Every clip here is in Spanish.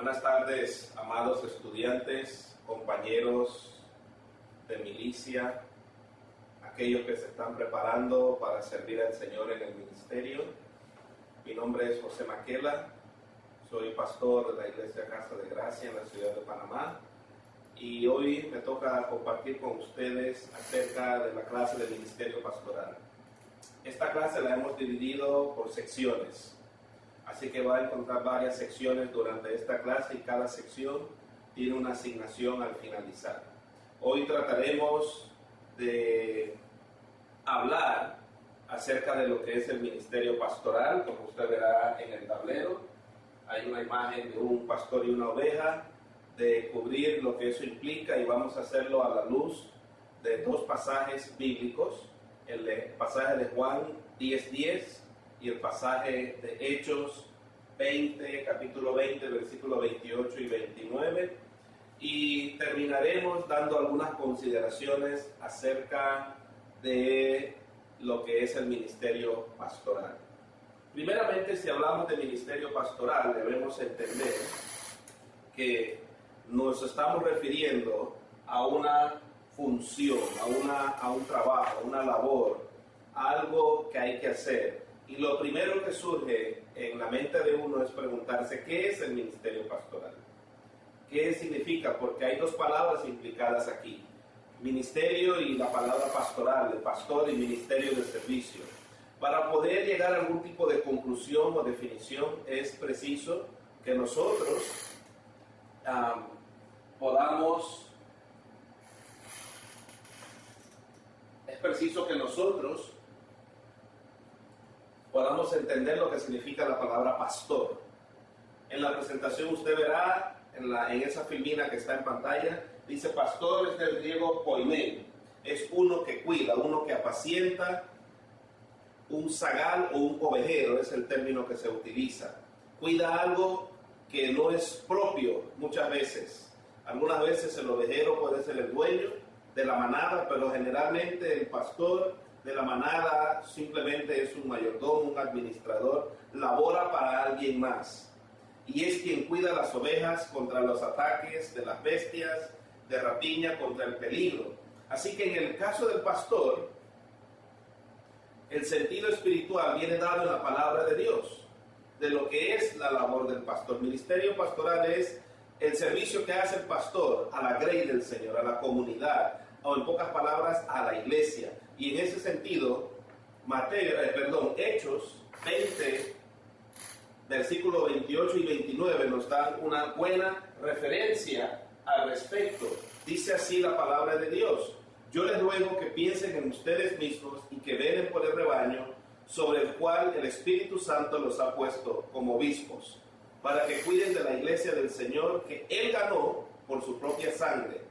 Buenas tardes, amados estudiantes, compañeros de milicia, aquellos que se están preparando para servir al Señor en el ministerio. Mi nombre es José Maquela, soy pastor de la Iglesia Casa de Gracia en la ciudad de Panamá y hoy me toca compartir con ustedes acerca de la clase de ministerio pastoral. Esta clase la hemos dividido por secciones. Así que va a encontrar varias secciones durante esta clase y cada sección tiene una asignación al finalizar. Hoy trataremos de hablar acerca de lo que es el ministerio pastoral, como usted verá en el tablero. Hay una imagen de un pastor y una oveja, de cubrir lo que eso implica, y vamos a hacerlo a la luz de dos pasajes bíblicos, el pasaje de Juan 10:10 y el pasaje de Hechos 20, capítulo 20, versículos 28 y 29, y terminaremos dando algunas consideraciones acerca de lo que es el ministerio pastoral. Primeramente, si hablamos de ministerio pastoral, debemos entender que nos estamos refiriendo a una función, a un trabajo, a una labor, a algo que hay que hacer. Y lo primero que surge en la mente de uno es preguntarse, ¿qué es el ministerio pastoral? ¿Qué significa? Porque hay dos palabras implicadas aquí. Ministerio y la palabra pastoral, de pastor y ministerio de servicio. Para poder llegar a algún tipo de conclusión o definición es preciso que nosotros podamos entender lo que significa la palabra pastor. En la presentación usted verá, en esa filmina que está en pantalla, dice pastor, es del griego poimen, es uno que cuida, uno que apacienta, un zagal o un ovejero es el término que se utiliza. Cuida algo que no es propio muchas veces. Algunas veces el ovejero puede ser el dueño de la manada, pero generalmente el pastor de la manada simplemente es un mayordomo, un administrador, labora para alguien más. Y es quien cuida las ovejas contra los ataques de las bestias, de rapiña, contra el peligro. Así que en el caso del pastor, el sentido espiritual viene dado en la palabra de Dios, de lo que es la labor del pastor. Ministerio pastoral es el servicio que hace el pastor a la grey del Señor, a la comunidad, o en pocas palabras, a la iglesia. Y en ese sentido, Hechos 20, versículos 28 y 29 nos dan una buena referencia al respecto. Dice así la palabra de Dios: yo les ruego que piensen en ustedes mismos y que velen por el rebaño sobre el cual el Espíritu Santo los ha puesto como obispos, para que cuiden de la iglesia del Señor que Él ganó por su propia sangre.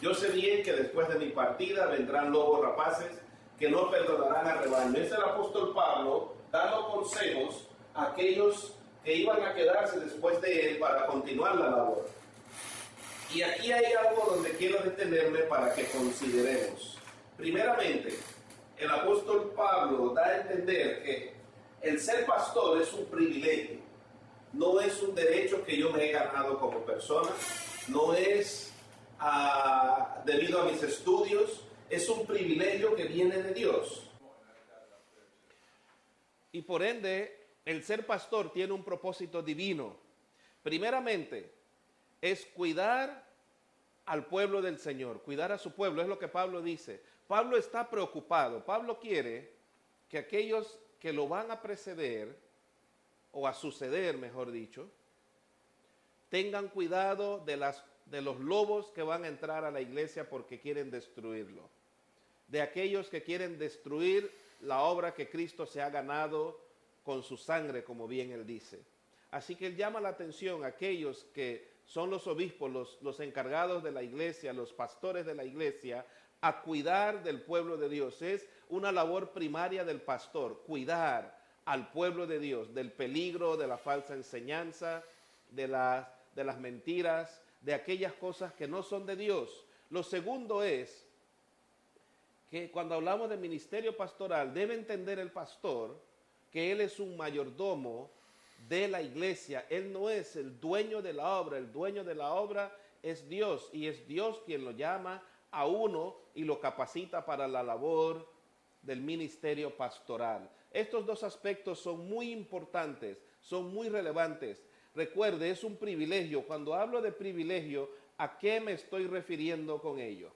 Yo sé bien que después de mi partida vendrán lobos rapaces que no perdonarán al rebaño. Es el apóstol Pablo dando consejos a aquellos que iban a quedarse después de él para continuar la labor. Y aquí hay algo donde quiero detenerme para que consideremos. Primeramente, el apóstol Pablo da a entender que el ser pastor es un privilegio, no es un derecho que yo me he ganado como persona, no es debido a mis estudios, es un privilegio que viene de Dios. Y por ende, el ser pastor tiene un propósito divino. Primeramente, es cuidar al pueblo del Señor, cuidar a su pueblo, es lo que Pablo dice. Pablo está preocupado, Pablo quiere que aquellos que lo van a preceder, o a suceder, mejor dicho, tengan cuidado de los lobos que van a entrar a la iglesia porque quieren destruirlo, de aquellos que quieren destruir la obra que Cristo se ha ganado con su sangre, como bien él dice. Así que él llama la atención a aquellos que son los obispos, los encargados de la iglesia, los pastores de la iglesia, a cuidar del pueblo de Dios. Es una labor primaria del pastor, cuidar al pueblo de Dios del peligro, de la falsa enseñanza, de las mentiras, de aquellas cosas que no son de Dios. Lo segundo es que cuando hablamos de ministerio pastoral, debe entender el pastor que él es un mayordomo de la iglesia. Él no es el dueño de la obra, el dueño de la obra es Dios, y es Dios quien lo llama a uno y lo capacita para la labor del ministerio pastoral. Estos dos aspectos son muy importantes, son muy relevantes. Recuerde, es un privilegio. Cuando hablo de privilegio, ¿a qué me estoy refiriendo con ello?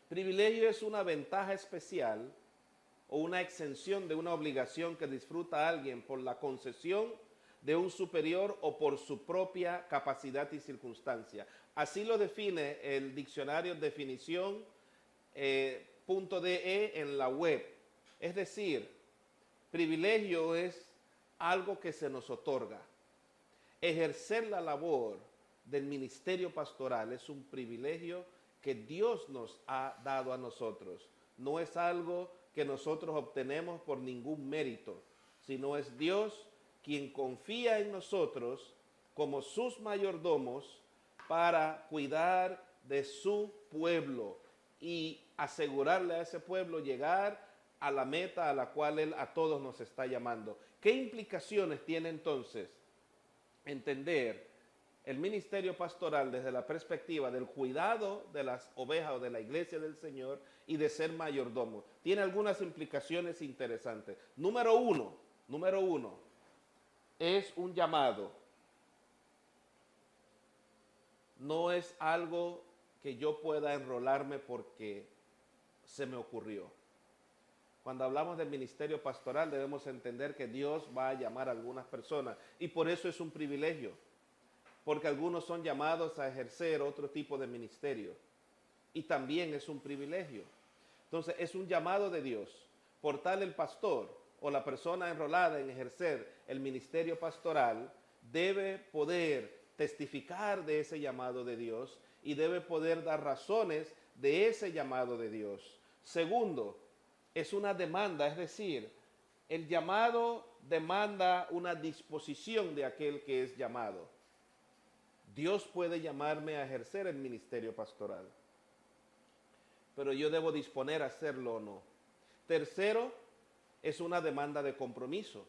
Privilegio es una ventaja especial o una exención de una obligación que disfruta alguien por la concesión de un superior o por su propia capacidad y circunstancia. Así lo define el diccionario definición .de en la web. Es decir, privilegio es algo que se nos otorga. Ejercer la labor del ministerio pastoral es un privilegio que Dios nos ha dado a nosotros. No es algo que nosotros obtenemos por ningún mérito, sino es Dios quien confía en nosotros como sus mayordomos para cuidar de su pueblo y asegurarle a ese pueblo llegar a la meta a la cual Él a todos nos está llamando. ¿Qué implicaciones tiene entonces entender el ministerio pastoral desde la perspectiva del cuidado de las ovejas o de la iglesia del Señor y de ser mayordomo? Tiene algunas implicaciones interesantes. Número uno, es un llamado. No es algo que yo pueda enrolarme porque se me ocurrió. Cuando hablamos del ministerio pastoral debemos entender que Dios va a llamar a algunas personas y por eso es un privilegio, porque algunos son llamados a ejercer otro tipo de ministerio y también es un privilegio. Entonces es un llamado de Dios. Por tal el pastor o la persona enrolada en ejercer el ministerio pastoral debe poder testificar de ese llamado de Dios y debe poder dar razones de ese llamado de Dios. Segundo, es una demanda, es decir, el llamado demanda una disposición de aquel que es llamado. Dios puede llamarme a ejercer el ministerio pastoral, pero yo debo disponer a hacerlo o no. Tercero, es una demanda de compromiso.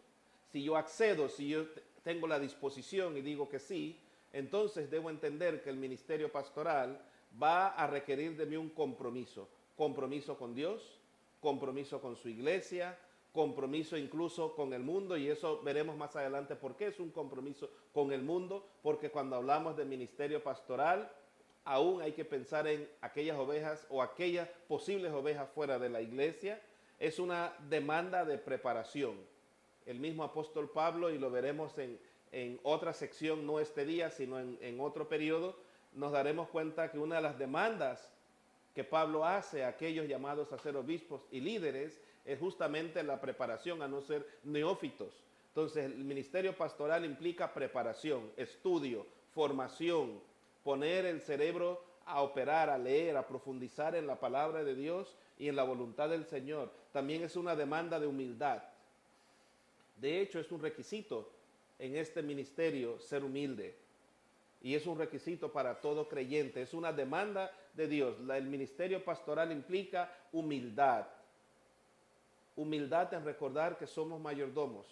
Si yo accedo, si yo tengo la disposición y digo que sí, entonces debo entender que el ministerio pastoral va a requerir de mí un compromiso. Compromiso con Dios, compromiso con su iglesia, compromiso incluso con el mundo, y eso veremos más adelante por qué es un compromiso con el mundo, porque cuando hablamos de ministerio pastoral, aún hay que pensar en aquellas ovejas o aquellas posibles ovejas fuera de la iglesia. Es una demanda de preparación. El mismo apóstol Pablo, y lo veremos en otra sección, no este día, sino en otro periodo, nos daremos cuenta que una de las demandas que Pablo hace a aquellos llamados a ser obispos y líderes es justamente la preparación a no ser neófitos. Entonces el ministerio pastoral implica preparación, estudio, formación, poner el cerebro a operar, a leer, a profundizar en la palabra de Dios y en la voluntad del Señor. También es una demanda de humildad. De hecho, es un requisito en este ministerio ser humilde. Y es un requisito para todo creyente, es una demanda de Dios. El ministerio pastoral implica humildad. Humildad en recordar que somos mayordomos,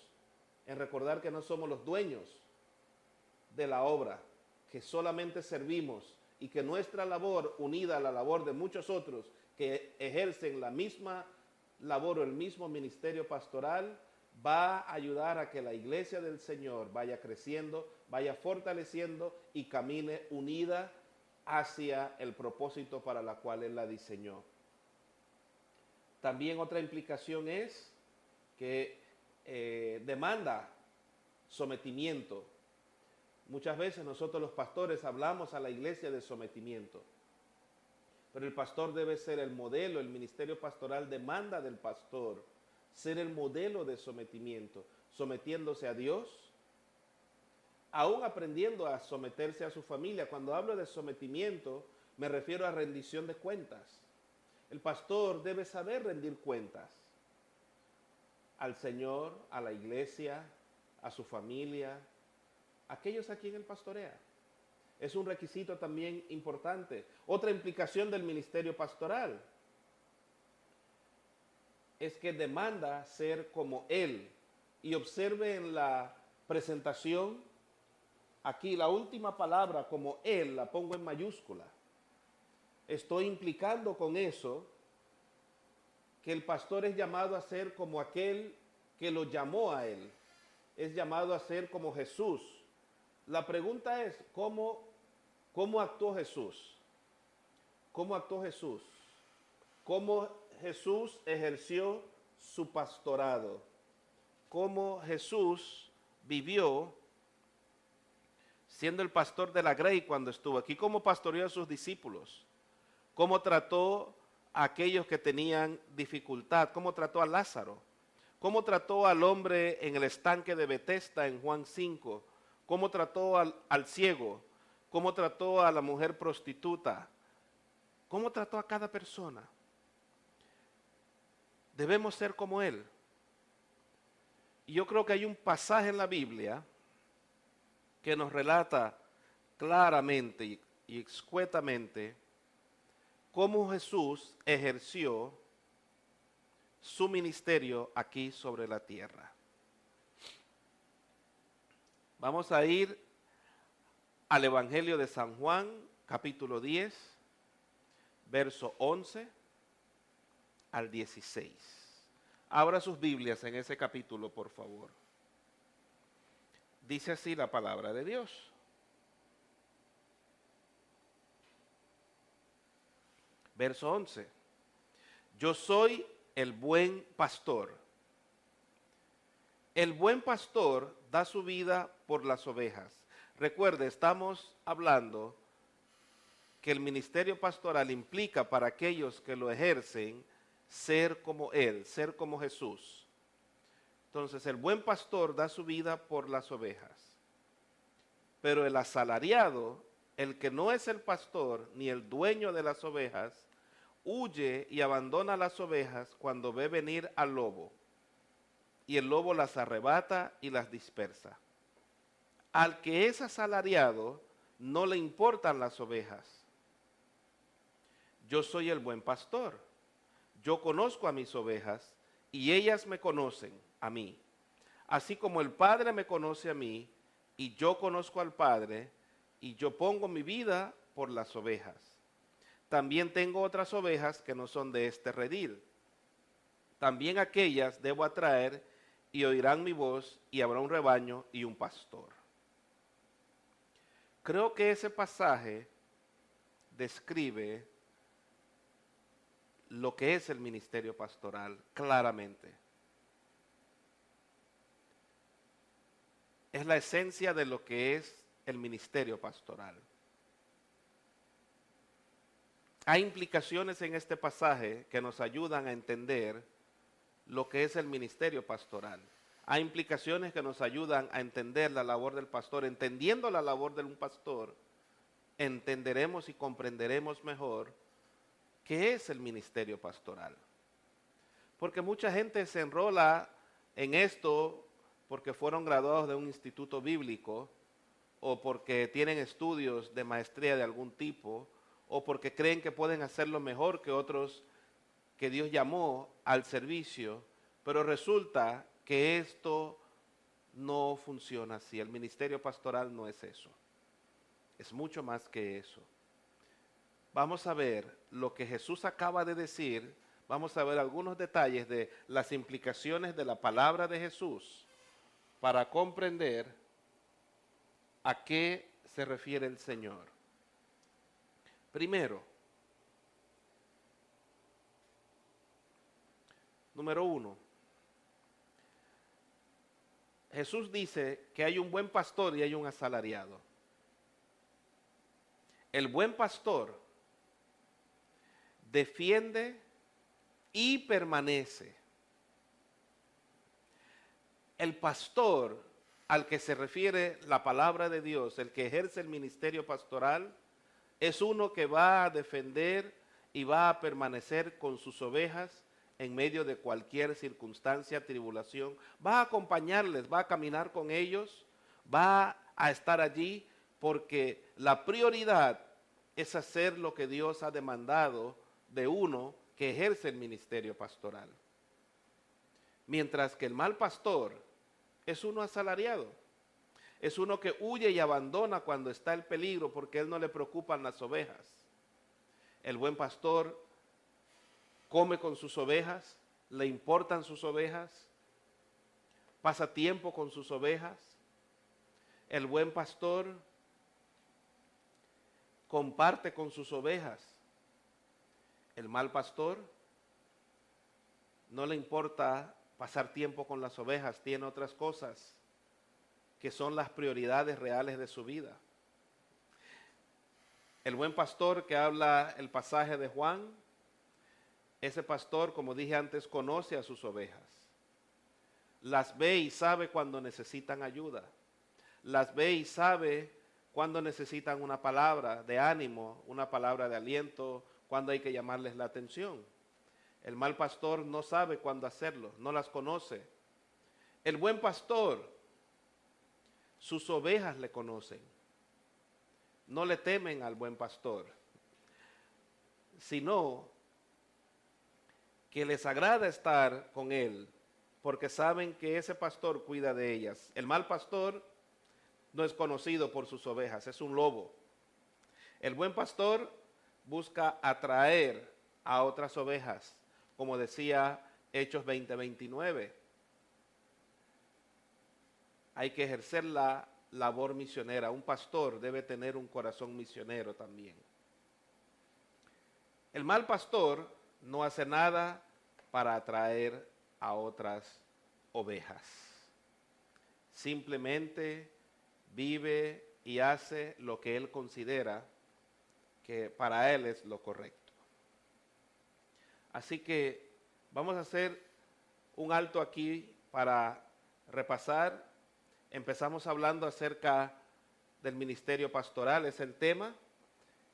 en recordar que no somos los dueños de la obra, que solamente servimos y que nuestra labor, unida a la labor de muchos otros que ejercen la misma labor o el mismo ministerio pastoral, va a ayudar a que la iglesia del Señor vaya creciendo, vaya fortaleciendo y camine unida hacia el propósito para la cual Él la diseñó. También otra implicación es que demanda sometimiento. Muchas veces nosotros los pastores hablamos a la iglesia de sometimiento, pero el pastor debe ser el modelo. El ministerio pastoral demanda del pastor ser el modelo de sometimiento, sometiéndose a Dios, aún aprendiendo a someterse a su familia. Cuando hablo de sometimiento, me refiero a rendición de cuentas. El pastor debe saber rendir cuentas al Señor, a la iglesia, a su familia, a aquellos a quien Él pastorea. Es un requisito también importante. Otra implicación del ministerio pastoral es que demanda ser como Él. Y observe en la presentación, aquí la última palabra como él la pongo en mayúscula. Estoy implicando con eso que el pastor es llamado a ser como aquel que lo llamó a él. Es llamado a ser como Jesús. La pregunta es, ¿cómo actuó Jesús? ¿Cómo actuó Jesús? ¿Cómo Jesús ejerció su pastorado? ¿Cómo Jesús vivió siendo el pastor de la Grey cuando estuvo aquí? ¿Cómo pastoreó a sus discípulos? ¿Cómo trató a aquellos que tenían dificultad? ¿Cómo trató a Lázaro? ¿Cómo trató al hombre en el estanque de Betesda en Juan 5? ¿Cómo trató al ciego? ¿Cómo trató a la mujer prostituta? ¿Cómo trató a cada persona? Debemos ser como él. Y yo creo que hay un pasaje en la Biblia que nos relata claramente y escuetamente cómo Jesús ejerció su ministerio aquí sobre la tierra. Vamos a ir al Evangelio de San Juan, capítulo 10, verso 11 al 16. Abra sus Biblias en ese capítulo, por favor. Dice así la palabra de Dios. Verso 11. Yo soy el buen pastor. El buen pastor da su vida por las ovejas. Recuerde, estamos hablando que el ministerio pastoral implica para aquellos que lo ejercen ser como Él, ser como Jesús. Entonces, el buen pastor da su vida por las ovejas. Pero el asalariado, el que no es el pastor ni el dueño de las ovejas, huye y abandona las ovejas cuando ve venir al lobo, y el lobo las arrebata y las dispersa. Al que es asalariado no le importan las ovejas. Yo soy el buen pastor. Yo conozco a mis ovejas y ellas me conocen a mí. Así como el Padre me conoce a mí y yo conozco al Padre y yo pongo mi vida por las ovejas. También tengo otras ovejas que no son de este redil. También aquellas debo atraer y oirán mi voz y habrá un rebaño y un pastor. Creo que ese pasaje describe lo que es el ministerio pastoral claramente. Es la esencia de lo que es el ministerio pastoral. Hay implicaciones en este pasaje que nos ayudan a entender lo que es el ministerio pastoral. Hay implicaciones que nos ayudan a entender la labor del pastor. Entendiendo la labor de un pastor, entenderemos y comprenderemos mejor qué es el ministerio pastoral. Porque mucha gente se enrola en esto porque fueron graduados de un instituto bíblico o porque tienen estudios de maestría de algún tipo o porque creen que pueden hacerlo mejor que otros que Dios llamó al servicio, pero resulta que esto no funciona así. El ministerio pastoral no es eso. Es mucho más que eso. Vamos a ver lo que Jesús acaba de decir. Vamos a ver algunos detalles de las implicaciones de la palabra de Jesús para comprender a qué se refiere el Señor. Primero, número 1, Jesús dice que hay un buen pastor y hay un asalariado. El buen pastor defiende y permanece. El pastor al que se refiere la palabra de Dios, el que ejerce el ministerio pastoral, es uno que va a defender y va a permanecer con sus ovejas en medio de cualquier circunstancia, tribulación. Va a acompañarles, va a caminar con ellos, va a estar allí porque la prioridad es hacer lo que Dios ha demandado de uno que ejerce el ministerio pastoral. Mientras que el mal pastor es uno asalariado. Es uno que huye y abandona cuando está el peligro porque él no le preocupan las ovejas. El buen pastor come con sus ovejas, le importan sus ovejas, pasa tiempo con sus ovejas. El buen pastor comparte con sus ovejas. El mal pastor no le importa pasar tiempo con las ovejas, tiene otras cosas que son las prioridades reales de su vida. El buen pastor que habla el pasaje de Juan, ese pastor, como dije antes, conoce a sus ovejas. Las ve y sabe cuando necesitan ayuda. Las ve y sabe cuando necesitan una palabra de ánimo, una palabra de aliento, cuando hay que llamarles la atención. El mal pastor no sabe cuándo hacerlo, no las conoce. El buen pastor, sus ovejas le conocen. No le temen al buen pastor, sino que les agrada estar con él, porque saben que ese pastor cuida de ellas. El mal pastor no es conocido por sus ovejas, es un lobo. El buen pastor busca atraer a otras ovejas, como decía Hechos 20:29. Hay que ejercer la labor misionera. Un pastor debe tener un corazón misionero también. El mal pastor no hace nada para atraer a otras ovejas. Simplemente vive y hace lo que él considera que para él es lo correcto. Así que vamos a hacer un alto aquí para repasar. Empezamos hablando acerca del ministerio pastoral, es el tema,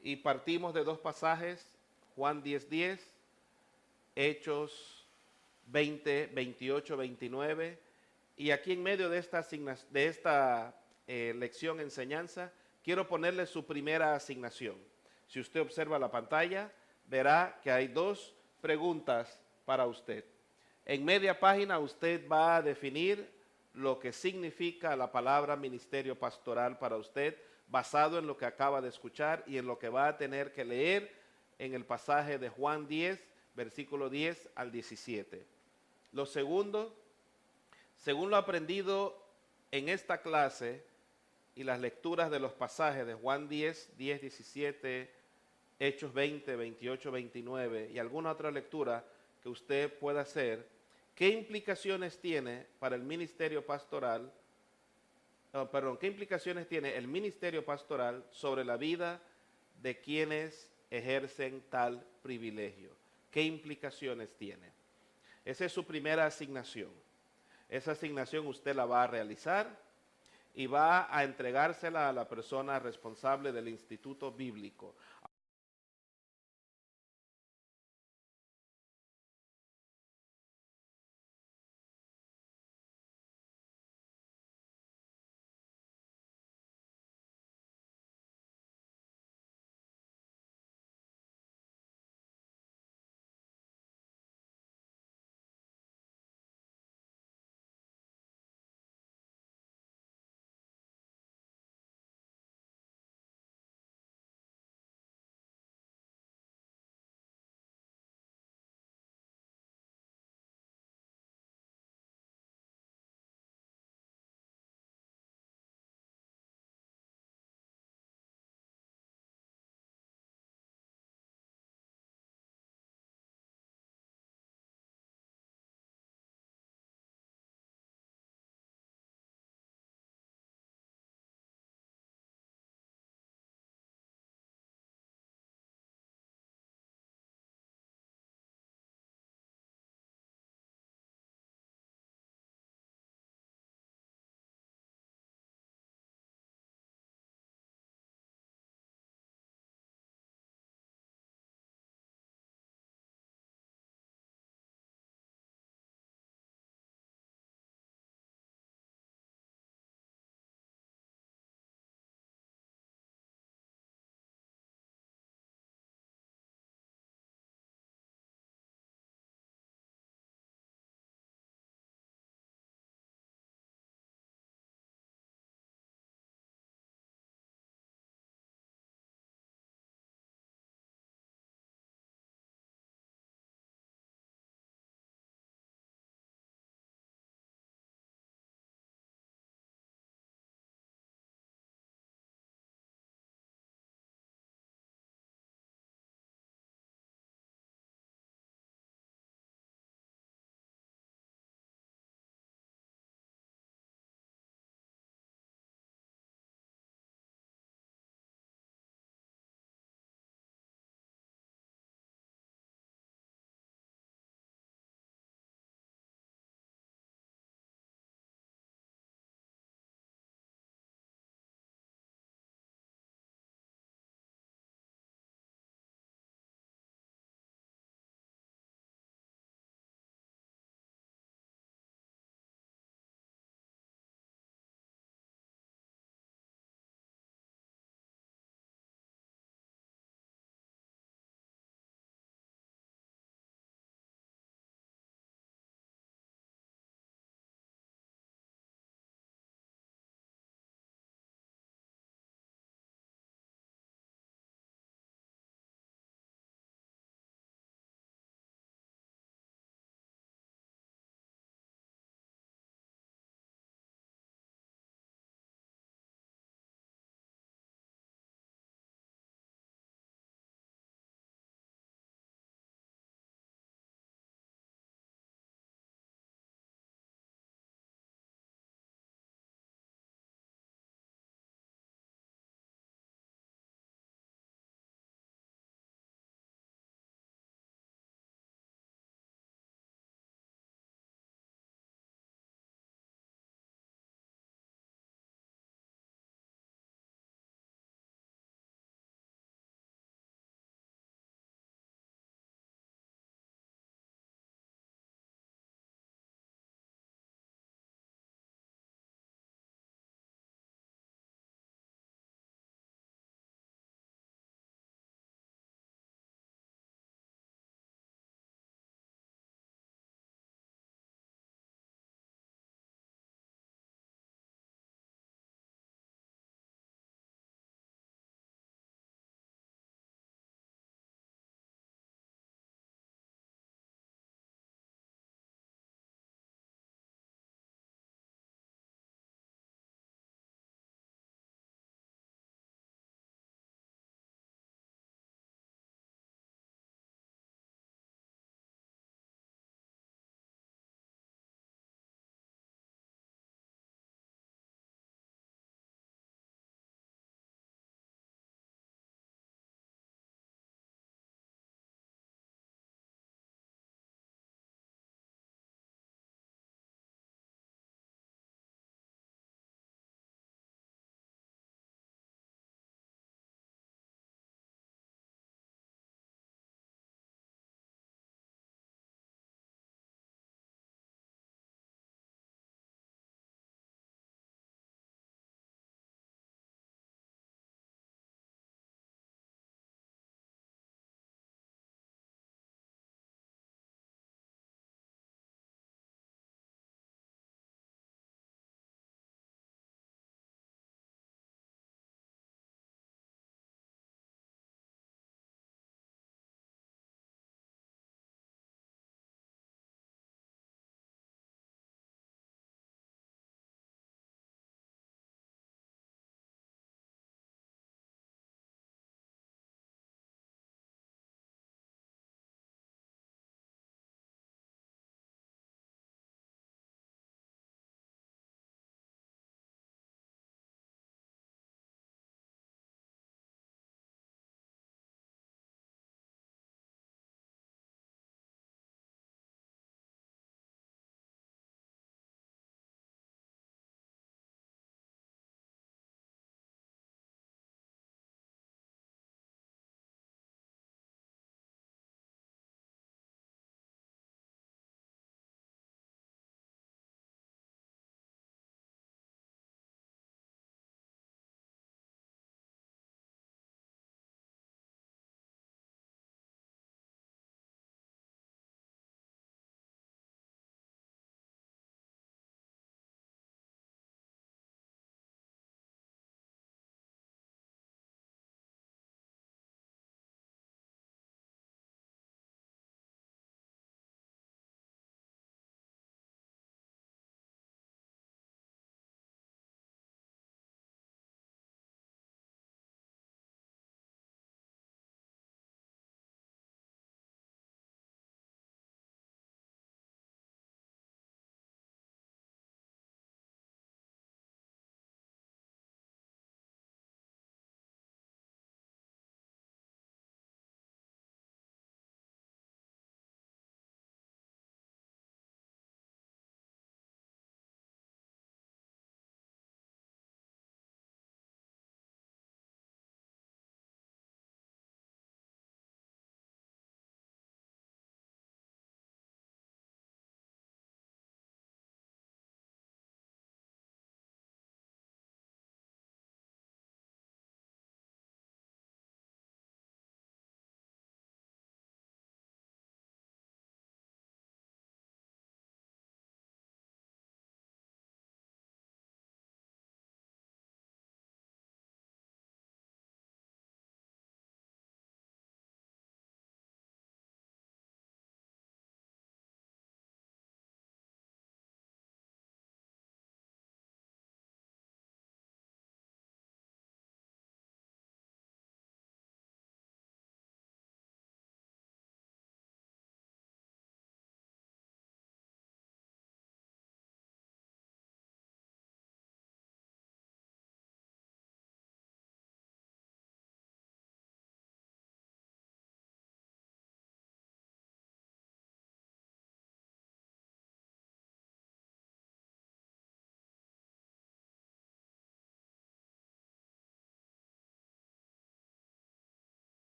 y partimos de dos pasajes, Juan 10:10, Hechos 20:28-29, y aquí en medio de esta lección, enseñanza, quiero ponerle su primera asignación. Si usted observa la pantalla, verá que hay dos preguntas para usted. En media página usted va a definir lo que significa la palabra ministerio pastoral para usted, basado en lo que acaba de escuchar y en lo que va a tener que leer en el pasaje de Juan 10, versículo 10 al 17. Lo segundo, según lo aprendido en esta clase y las lecturas de los pasajes de Juan 10, 10, 17, Hechos 20, 28, 29 y alguna otra lectura que usted pueda hacer, ¿qué implicaciones tiene para el ministerio pastoral? ¿Qué implicaciones tiene el ministerio pastoral sobre la vida de quienes ejercen tal privilegio? ¿Qué implicaciones tiene? Esa es su primera asignación. Esa asignación usted la va a realizar y va a entregársela a la persona responsable del Instituto Bíblico.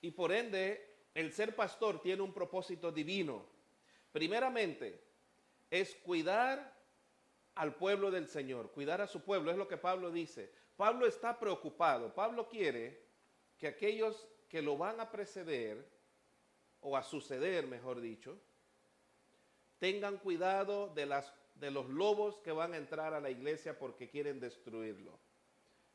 Y por ende, el ser pastor tiene un propósito divino. Primeramente, es cuidar al pueblo del Señor, cuidar a su pueblo, es lo que Pablo dice. Pablo está preocupado, Pablo quiere que aquellos que lo van a preceder, o a suceder, mejor dicho, tengan cuidado de los lobos que van a entrar a la iglesia porque quieren destruirlo,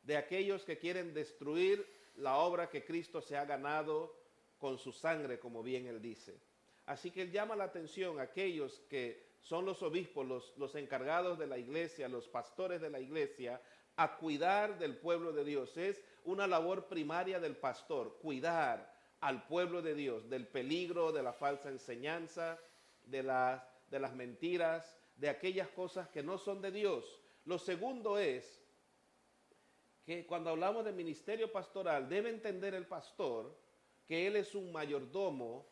de aquellos que quieren destruir la obra que Cristo se ha ganado con su sangre, como bien él dice. Así que él llama la atención a aquellos que son los obispos, los encargados de la iglesia, los pastores de la iglesia, a cuidar del pueblo de Dios. Es una labor primaria del pastor, cuidar al pueblo de Dios del peligro, de la falsa enseñanza, de las mentiras, de aquellas cosas que no son de Dios. Lo segundo es que cuando hablamos de ministerio pastoral, debe entender el pastor que él es un mayordomo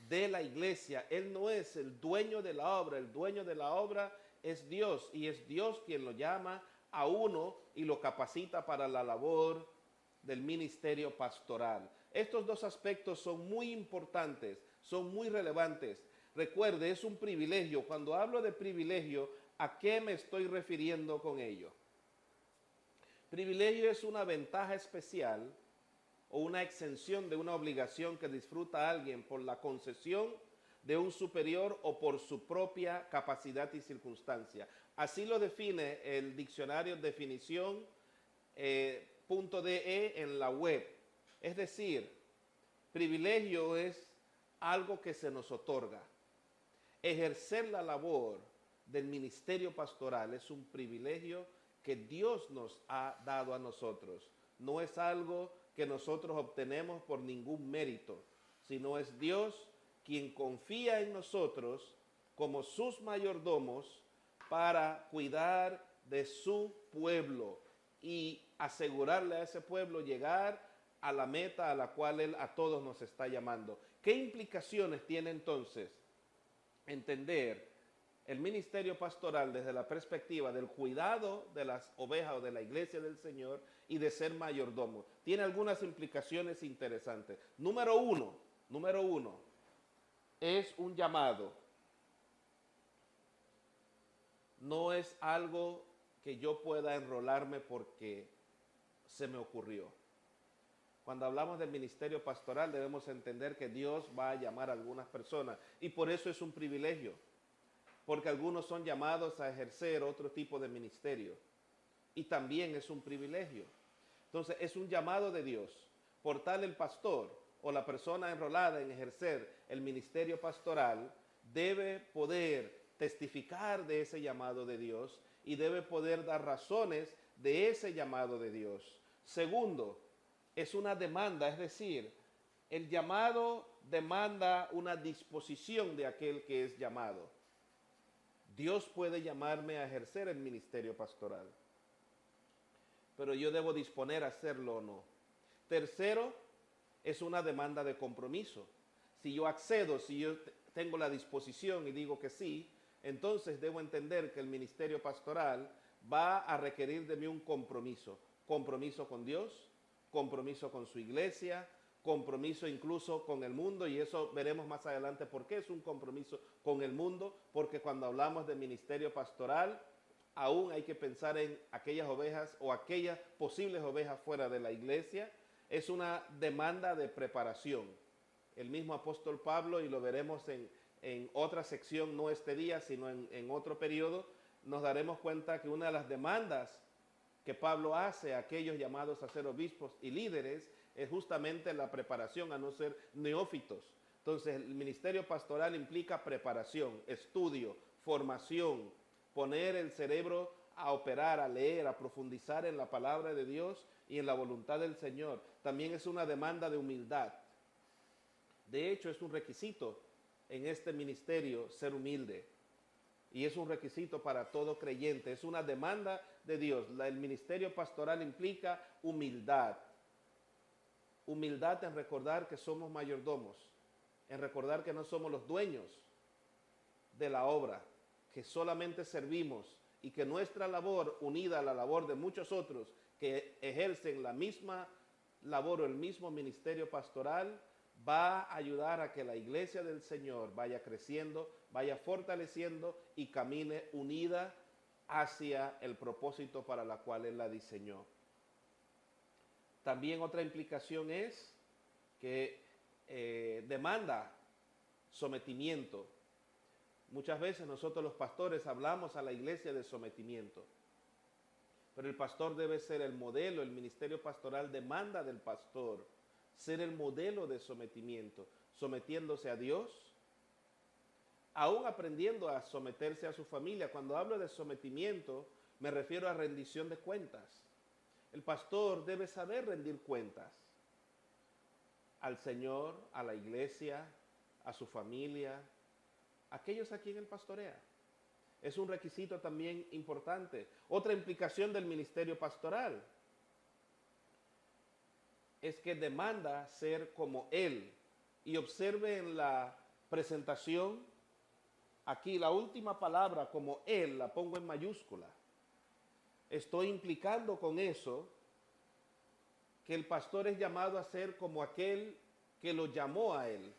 de la iglesia. Él no es el dueño de la obra, el dueño de la obra es Dios, y es Dios quien lo llama a uno y lo capacita para la labor del ministerio pastoral. Estos dos aspectos son muy importantes, son muy relevantes. Recuerde, es un privilegio. Cuando hablo de privilegio, ¿a qué me estoy refiriendo con ello? Privilegio es una ventaja especial o una exención de una obligación que disfruta alguien por la concesión de un superior o por su propia capacidad y circunstancia. Así lo define el diccionario definición .de en la web. Es decir, privilegio es algo que se nos otorga. Ejercer la labor del ministerio pastoral es un privilegio que Dios nos ha dado a nosotros. No es algo que nosotros obtenemos por ningún mérito, sino es Dios quien confía en nosotros como sus mayordomos para cuidar de su pueblo y asegurarle a ese pueblo llegar a la meta a la cual Él a todos nos está llamando. ¿Qué implicaciones tiene entonces entender el ministerio pastoral desde la perspectiva del cuidado de las ovejas o de la iglesia del Señor y de ser mayordomo? Tiene algunas implicaciones interesantes. Número uno, es un llamado. No es algo que yo pueda enrolarme porque se me ocurrió. Cuando hablamos del ministerio pastoral debemos entender que Dios va a llamar a algunas personas y por eso es un privilegio, porque algunos son llamados a ejercer otro tipo de ministerio y también es un privilegio. Entonces es un llamado de Dios. Por tal el pastor o la persona enrolada en ejercer el ministerio pastoral debe poder testificar de ese llamado de Dios y debe poder dar razones de ese llamado de Dios. Segundo, es una demanda, es decir, el llamado demanda una disposición de aquel que es llamado. Dios puede llamarme a ejercer el ministerio pastoral, pero yo debo disponer a hacerlo o no. Tercero, es una demanda de compromiso. Si yo accedo, si yo tengo la disposición y digo que sí, entonces debo entender que el ministerio pastoral va a requerir de mí un compromiso. Compromiso con Dios, compromiso con su iglesia, compromiso incluso con el mundo, y eso veremos más adelante por qué es un compromiso con el mundo, porque cuando hablamos de ministerio pastoral, aún hay que pensar en aquellas ovejas o aquellas posibles ovejas fuera de la iglesia. Es una demanda de preparación. El mismo apóstol Pablo, y lo veremos en otra sección, no este día, sino en otro periodo, nos daremos cuenta que una de las demandas que Pablo hace a aquellos llamados a ser obispos y líderes es justamente la preparación a no ser neófitos. Entonces el ministerio pastoral implica preparación, estudio, formación, poner el cerebro a operar, a leer, a profundizar en la palabra de Dios y en la voluntad del Señor. También es una demanda de humildad. De hecho, es un requisito en este ministerio ser humilde. Y es un requisito para todo creyente, es una demanda de Dios. El ministerio pastoral implica humildad. Humildad en recordar que somos mayordomos, en recordar que no somos los dueños de la obra, que solamente servimos y que nuestra labor, unida a la labor de muchos otros que ejercen la misma labor o el mismo ministerio pastoral, va a ayudar a que la iglesia del Señor vaya creciendo, vaya fortaleciendo y camine unida hacia el propósito para la cual Él la diseñó. También otra implicación es que demanda sometimiento. Muchas veces nosotros los pastores hablamos a la iglesia de sometimiento, pero el pastor debe ser el modelo. El ministerio pastoral demanda del pastor ser el modelo de sometimiento, sometiéndose a Dios, aún aprendiendo a someterse a su familia. Cuando hablo de sometimiento, me refiero a rendición de cuentas. El pastor debe saber rendir cuentas al Señor, a la iglesia, a su familia, a aquellos a quien Él pastorea. Es un requisito también importante. Otra implicación del ministerio pastoral es que demanda ser como Él. Y observe en la presentación, aquí la última palabra como Él la pongo en mayúscula. Estoy implicando con eso que el pastor es llamado a ser como aquel que lo llamó a Él.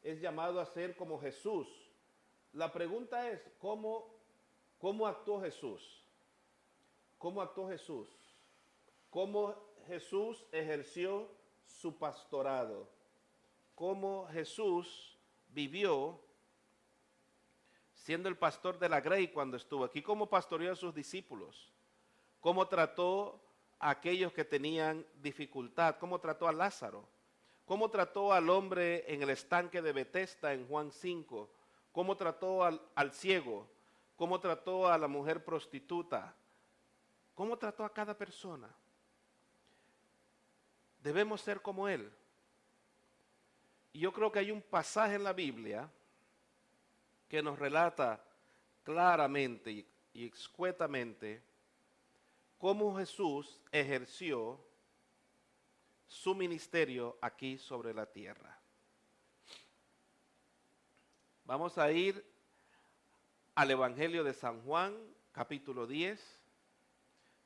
Es llamado a ser como Jesús. La pregunta es, ¿cómo actuó Jesús? ¿Cómo actuó Jesús? ¿Cómo Jesús ejerció su pastorado? ¿Cómo Jesús vivió siendo el pastor de la Grey cuando estuvo aquí? ¿Cómo pastoreó a sus discípulos? ¿Cómo trató a aquellos que tenían dificultad? ¿Cómo trató a Lázaro? ¿Cómo trató al hombre en el estanque de Betesda en Juan 5? ¿Cómo trató al ciego? ¿Cómo trató a la mujer prostituta? ¿Cómo trató a cada persona? Debemos ser como Él. Y yo creo que hay un pasaje en la Biblia que nos relata claramente y escuetamente cómo Jesús ejerció su ministerio aquí sobre la tierra. Vamos a ir al Evangelio de San Juan, capítulo 10,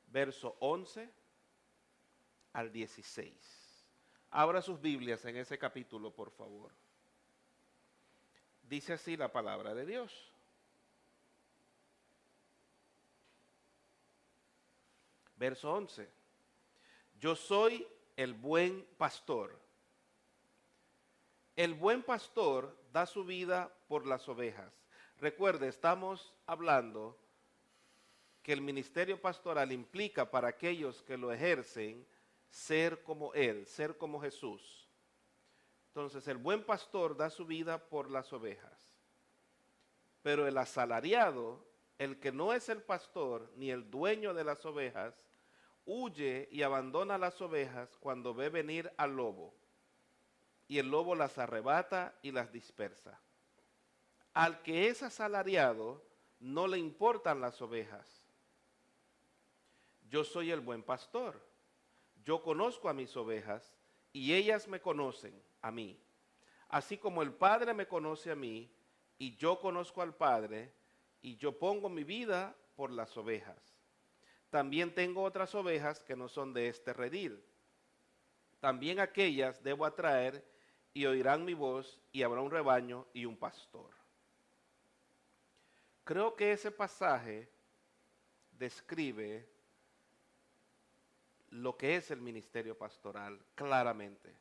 verso 11 al 16. Abra sus Biblias en ese capítulo, por favor. Dice así la palabra de Dios. Verso 11. Yo soy el buen pastor. El buen pastor da su vida por las ovejas. Recuerde, estamos hablando que el ministerio pastoral implica para aquellos que lo ejercen ser como Él, ser como Jesús. Entonces, el buen pastor da su vida por las ovejas. Pero el asalariado, el que no es el pastor ni el dueño de las ovejas, huye y abandona las ovejas cuando ve venir al lobo, y el lobo las arrebata y las dispersa. Al que es asalariado no le importan las ovejas. Yo soy el buen pastor. Yo conozco a mis ovejas y ellas me conocen a mí. Así como el Padre me conoce a mí y yo conozco al Padre y yo pongo mi vida por las ovejas. También tengo otras ovejas que no son de este redil. También aquellas debo atraer y oirán mi voz y habrá un rebaño y un pastor. Creo que ese pasaje describe lo que es el ministerio pastoral claramente.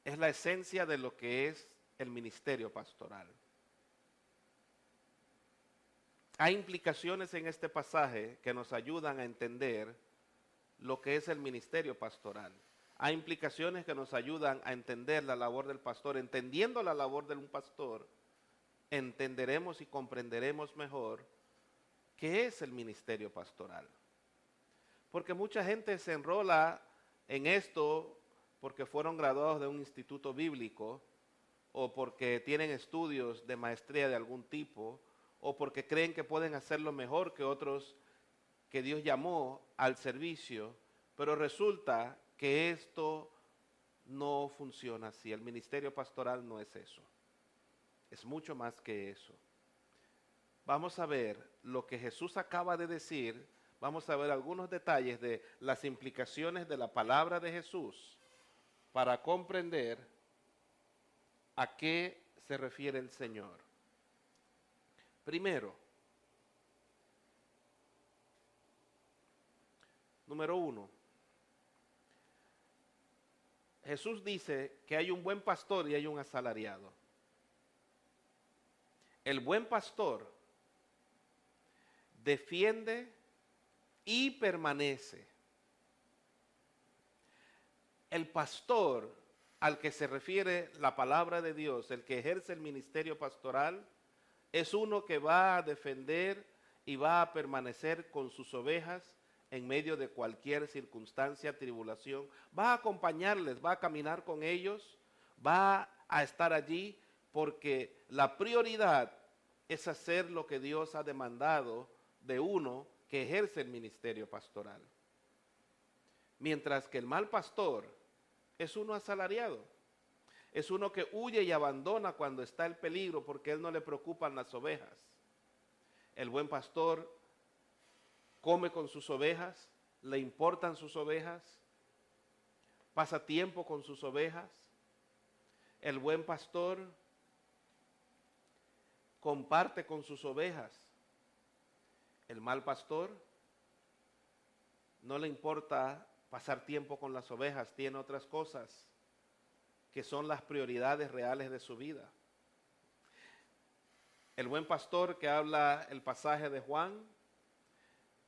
Es la esencia de lo que es el ministerio pastoral. Hay implicaciones en este pasaje que nos ayudan a entender lo que es el ministerio pastoral. Hay implicaciones que nos ayudan a entender la labor del pastor. Entendiendo la labor de un pastor, entenderemos y comprenderemos mejor qué es el ministerio pastoral. Porque mucha gente se enrola en esto porque fueron graduados de un instituto bíblico o porque tienen estudios de maestría de algún tipo o porque creen que pueden hacerlo mejor que otros que Dios llamó al servicio, pero resulta que esto no funciona así. El ministerio pastoral no es eso. Es mucho más que eso. Vamos a ver lo que Jesús acaba de decir, vamos a ver algunos detalles de las implicaciones de la palabra de Jesús para comprender a qué se refiere el Señor. Primero, número 1, Jesús dice que hay un buen pastor y hay un asalariado. El buen pastor defiende y permanece. El pastor al que se refiere la palabra de Dios, el que ejerce el ministerio pastoral, es uno que va a defender y va a permanecer con sus ovejas en medio de cualquier circunstancia, tribulación. Va a acompañarles, va a caminar con ellos, va a estar allí porque la prioridad es hacer lo que Dios ha demandado de uno que ejerce el ministerio pastoral. Mientras que el mal pastor es uno asalariado, es uno que huye y abandona cuando está el peligro porque él no le preocupan las ovejas. El buen pastor come con sus ovejas, le importan sus ovejas, pasa tiempo con sus ovejas. El buen pastor comparte con sus ovejas. El mal pastor no le importa pasar tiempo con las ovejas, tiene otras cosas que son las prioridades reales de su vida. El buen pastor que habla el pasaje de Juan,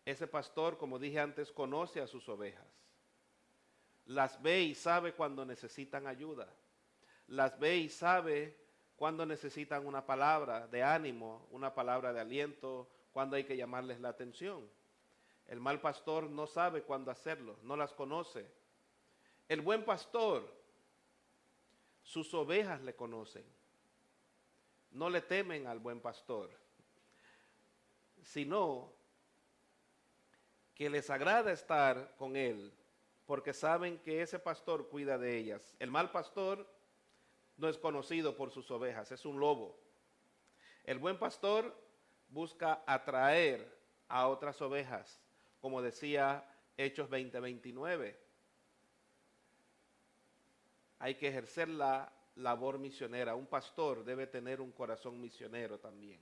ese pastor, como dije antes, conoce a sus ovejas. Las ve y sabe cuando necesitan ayuda. Las ve y sabe cuando necesitan una palabra de ánimo, una palabra de aliento, cuando hay que llamarles la atención. El mal pastor no sabe cuándo hacerlo, no las conoce. El buen pastor, sus ovejas le conocen. No le temen al buen pastor, sino que les agrada estar con él, porque saben que ese pastor cuida de ellas. El mal pastor no es conocido por sus ovejas, es un lobo. El buen pastor busca atraer a otras ovejas, como decía Hechos 20:29. Hay que ejercer la labor misionera. Un pastor debe tener un corazón misionero también.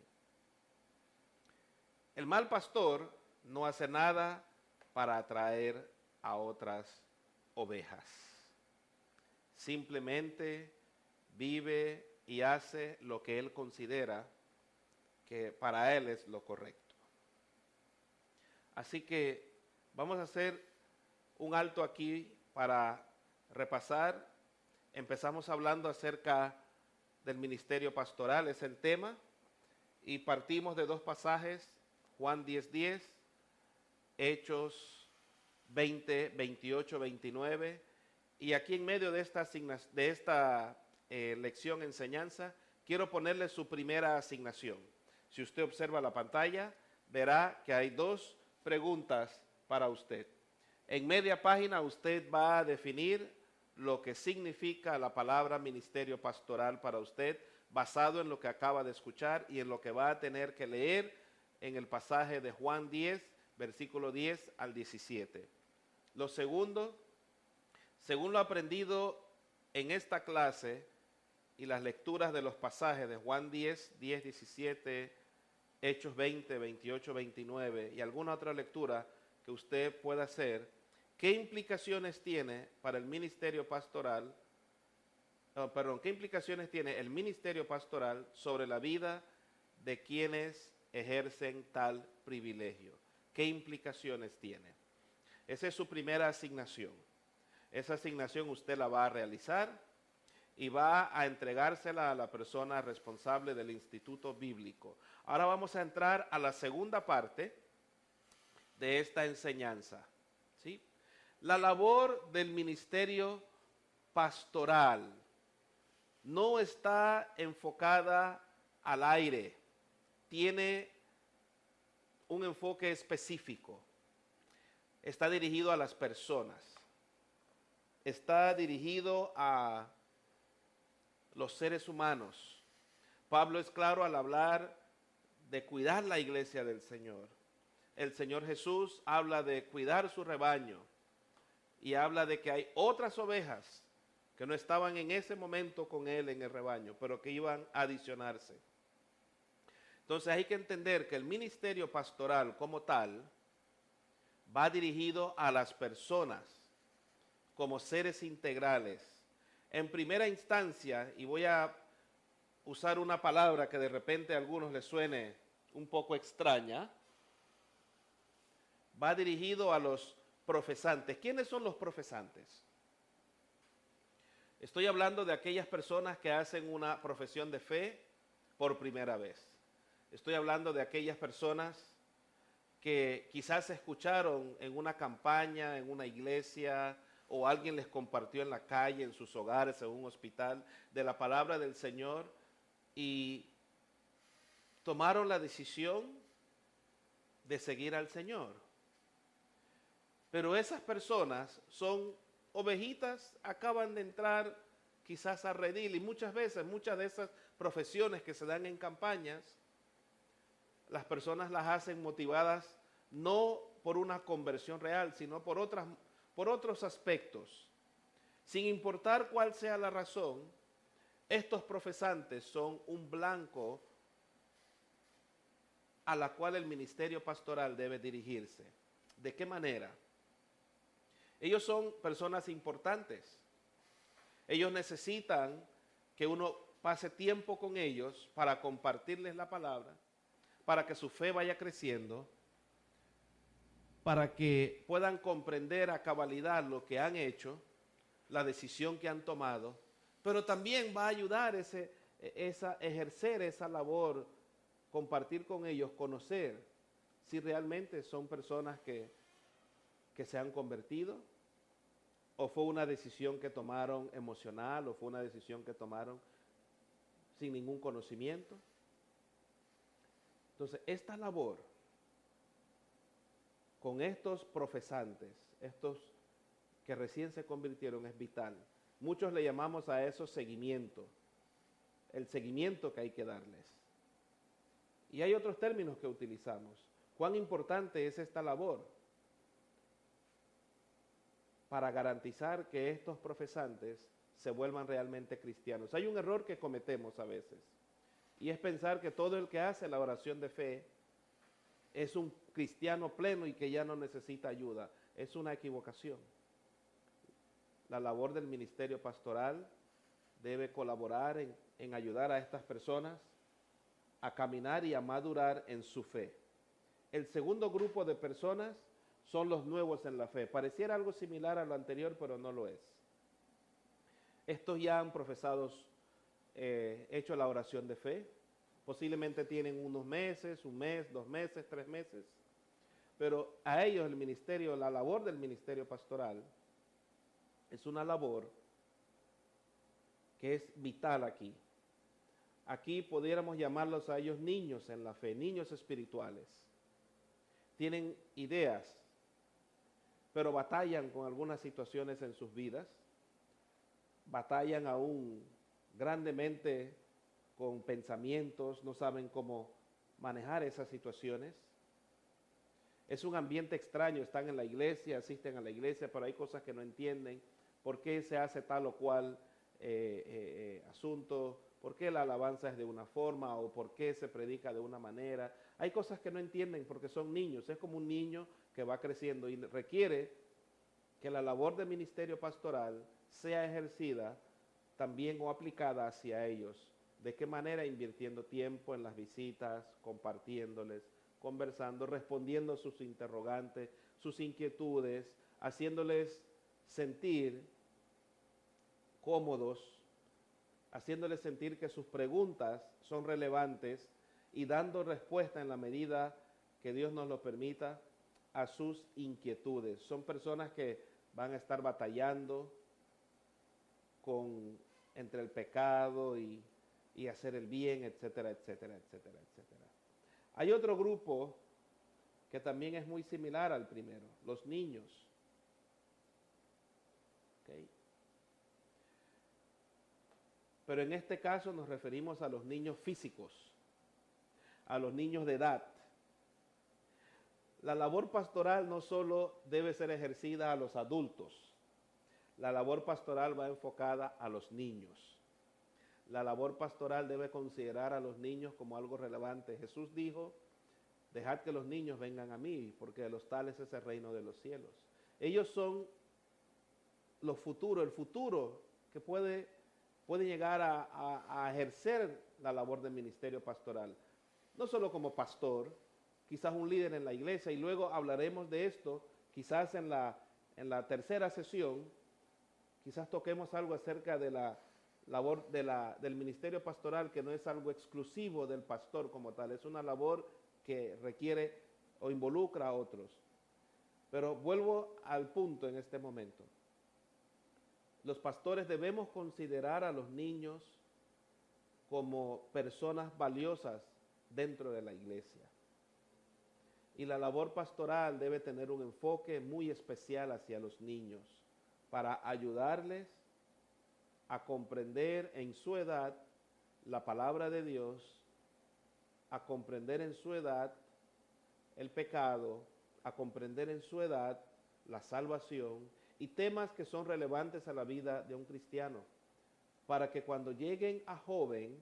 El mal pastor no hace nada para atraer a otras ovejas. Simplemente vive y hace lo que él considera que para él es lo correcto. Así que vamos a hacer un alto aquí para repasar. Empezamos hablando acerca del ministerio pastoral, es el tema, y partimos de dos pasajes, Juan 10:10, Hechos 20:28-29, y aquí en medio de esta lección, enseñanza, quiero ponerle su primera asignación. Si usted observa la pantalla, verá que hay dos preguntas para usted. En media página usted va a definir lo que significa la palabra ministerio pastoral para usted, basado en lo que acaba de escuchar y en lo que va a tener que leer en el pasaje de Juan 10, versículo 10 al 17. Lo segundo, según lo aprendido en esta clase y las lecturas de los pasajes de Juan 10, 10, 17, Hechos 20, 28, 29 y alguna otra lectura que usted pueda hacer, ¿qué implicaciones tiene para el ministerio pastoral? ¿Qué implicaciones tiene el ministerio pastoral sobre la vida de quienes ejercen tal privilegio? ¿Qué implicaciones tiene? Esa es su primera asignación. Esa asignación usted la va a realizar y va a entregársela a la persona responsable del Instituto Bíblico. Ahora vamos a entrar a la segunda parte de esta enseñanza, ¿sí? La labor del ministerio pastoral no está enfocada al aire, tiene un enfoque específico, está dirigido a las personas, está dirigido a los seres humanos. Pablo es claro al hablar de cuidar la iglesia del Señor. el Señor Jesús habla de cuidar su rebaño y habla de que hay otras ovejas que no estaban en ese momento con él en el rebaño, pero que iban a adicionarse. Entonces hay que entender que el ministerio pastoral como tal va dirigido a las personas como seres integrales. En primera instancia, y voy a usar una palabra que de repente a algunos les suene un poco extraña, va dirigido a los profesantes. ¿Quiénes son los profesantes? Estoy hablando de aquellas personas que hacen una profesión de fe por primera vez. Estoy hablando de aquellas personas que quizás escucharon en una campaña, en una iglesia, o alguien les compartió en la calle, en sus hogares, en un hospital, de la palabra del Señor y tomaron la decisión de seguir al Señor. Pero esas personas son ovejitas, acaban de entrar quizás a redil, y muchas veces, muchas de esas profesiones que se dan en campañas, las personas las hacen motivadas no por una conversión real, sino por otros aspectos. Sin importar cuál sea la razón, estos profesantes son un blanco a la cual el ministerio pastoral debe dirigirse. ¿De qué manera? Ellos son personas importantes. Ellos necesitan que uno pase tiempo con ellos para compartirles la palabra, para que su fe vaya creciendo, para que puedan comprender a cabalidad lo que han hecho, la decisión que han tomado, pero también va a ayudar ejercer esa labor, compartir con ellos, conocer si realmente son personas que se han convertido, o fue una decisión que tomaron emocional, o fue una decisión que tomaron sin ningún conocimiento. Entonces, esta labor con estos profesantes, estos que recién se convirtieron, es vital. Muchos le llamamos a eso seguimiento, el seguimiento que hay que darles. Y hay otros términos que utilizamos. ¿Cuán importante es esta labor para garantizar que estos profesantes se vuelvan realmente cristianos? Hay un error que cometemos a veces, y es pensar que todo el que hace la oración de fe es un cristiano pleno y que ya no necesita ayuda. Es una equivocación. La labor del ministerio pastoral debe colaborar en ayudar a estas personas a caminar y a madurar en su fe. El segundo grupo de personas son los nuevos en la fe. Pareciera algo similar a lo anterior, pero no lo es. Estos ya han profesado, hecho la oración de fe. Posiblemente tienen unos meses, un mes, 2 meses, 3 meses. Pero a ellos el ministerio, la labor del ministerio pastoral es una labor que es vital aquí. Aquí pudiéramos llamarlos a ellos niños en la fe, niños espirituales. Tienen ideas, pero batallan con algunas situaciones en sus vidas. Batallan aún grandemente con pensamientos, no saben cómo manejar esas situaciones. Es un ambiente extraño, están en la iglesia, asisten a la iglesia, pero hay cosas que no entienden. ¿Por qué se hace tal o cual asunto? ¿Por qué la alabanza es de una forma o por qué se predica de una manera? Hay cosas que no entienden porque son niños. Es como un niño que va creciendo y requiere que la labor del ministerio pastoral sea ejercida también o aplicada hacia ellos. ¿De qué manera? Invirtiendo tiempo en las visitas, compartiéndoles, conversando, respondiendo sus interrogantes, sus inquietudes, haciéndoles sentir cómodos, haciéndoles sentir que sus preguntas son relevantes y dando respuesta en la medida que Dios nos lo permita a sus inquietudes. Son personas que van a estar batallando entre el pecado y hacer el bien, etcétera, etcétera, etcétera, etcétera. Hay otro grupo que también es muy similar al primero, los niños. ¿Okay? Pero en este caso nos referimos a los niños físicos, a los niños de edad. La labor pastoral no solo debe ser ejercida a los adultos, la labor pastoral va enfocada a los niños. La labor pastoral debe considerar a los niños como algo relevante. Jesús dijo, dejad que los niños vengan a mí, porque de los tales es el reino de los cielos. Ellos son el futuro que puede llegar a ejercer la labor del ministerio pastoral. No solo como pastor, quizás un líder en la iglesia, y luego hablaremos de esto, quizás en la tercera sesión, quizás toquemos algo acerca de la labor del ministerio pastoral, que no es algo exclusivo del pastor como tal, es una labor que requiere o involucra a otros. Pero vuelvo al punto en este momento. Los pastores debemos considerar a los niños como personas valiosas dentro de la iglesia. Y la labor pastoral debe tener un enfoque muy especial hacia los niños para ayudarles a comprender en su edad la palabra de Dios, a comprender en su edad el pecado, a comprender en su edad la salvación y temas que son relevantes a la vida de un cristiano, para que cuando lleguen a joven,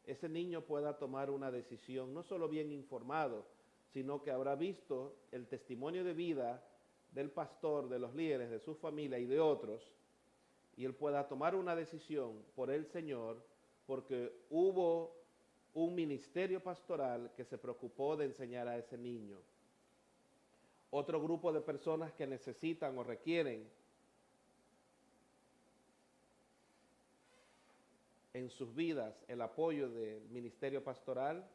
ese niño pueda tomar una decisión no solo bien informado, sino que habrá visto el testimonio de vida del pastor, de los líderes, de su familia y de otros, y él pueda tomar una decisión por el Señor, porque hubo un ministerio pastoral que se preocupó de enseñar a ese niño. Otro grupo de personas que necesitan o requieren en sus vidas el apoyo del ministerio pastoral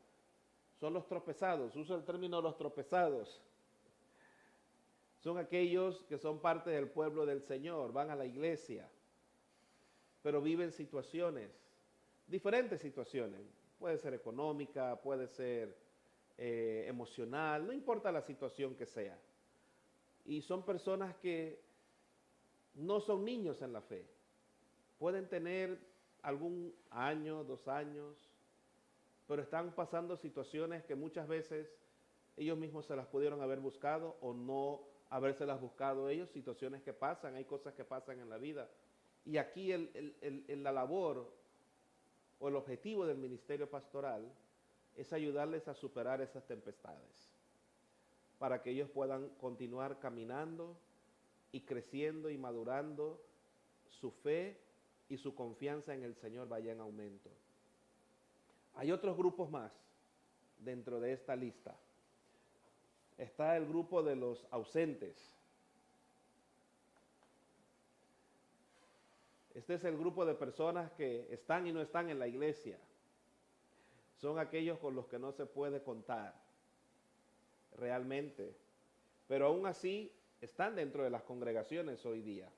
son los tropezados. Uso el término los tropezados. Son aquellos que son parte del pueblo del Señor, van a la iglesia, pero viven situaciones, diferentes situaciones. Puede ser económica, puede ser emocional, no importa la situación que sea. Y son personas que no son niños en la fe. Pueden tener algún año, 2 años, pero están pasando situaciones que muchas veces ellos mismos se las pudieron haber buscado o no habérselas buscado ellos, situaciones que pasan, hay cosas que pasan en la vida. Y aquí la labor o el objetivo del ministerio pastoral es ayudarles a superar esas tempestades, para que ellos puedan continuar caminando y creciendo y madurando, su fe y su confianza en el Señor vaya en aumento. Hay otros grupos más dentro de esta lista. Está el grupo de los ausentes. Este es el grupo de personas que están y no están en la iglesia. Son aquellos con los que no se puede contar realmente, pero aún así están dentro de las congregaciones hoy día.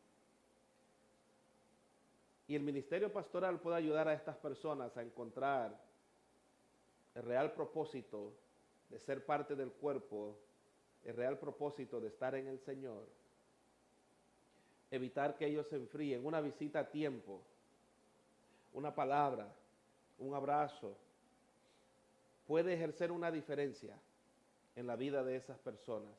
Y el ministerio pastoral puede ayudar a estas personas a encontrar el real propósito de ser parte del cuerpo, el real propósito de estar en el Señor, evitar que ellos se enfríen, una visita a tiempo, una palabra, un abrazo, puede ejercer una diferencia en la vida de esas personas.